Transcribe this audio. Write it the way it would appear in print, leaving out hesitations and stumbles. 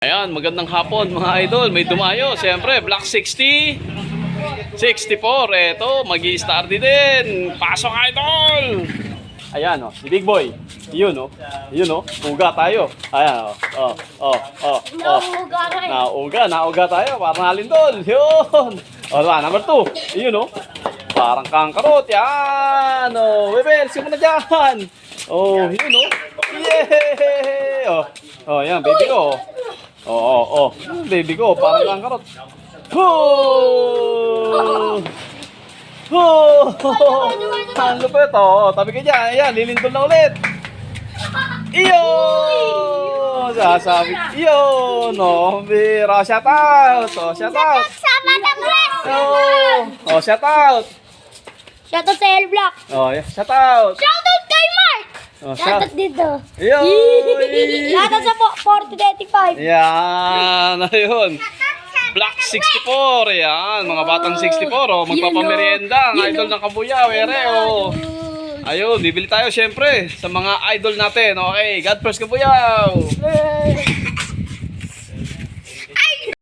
Ayan, magandang hapon mga idol. May dumayo, siyempre, Black 60, 64. Eto, mag-i-start din. Pasok idol! Ayan o, si Big Boy. Yun o, uga tayo. Ayan o, nauga tayo. Parang halindol. Yun. O, number 2. Yun o, parang kangkarot. Yan o, Bebel, simula dyan. Oh, yun o. Yeah! Oh, yan, baby ko. Baby ko, parang kangkarot. Ang lupit, tabi ka dyan. Ayan, lilindol na ulit. Iyon! Sasabi, iyon! Bira, shout out! Shout out! Sama na press! Shout out! Shoutout sa L-Block! Shout out! Shoutout kay Mark! Shoutout dito! Iyon! Shoutout sa 4025! Yan, ayun. Black 64, yan. Mga batang 64, magpapamerienda. Ang idol ng Kabuyaw, Ayun, bibili tayo syempre sa mga idol natin. Okay, God bless Kabuyaw!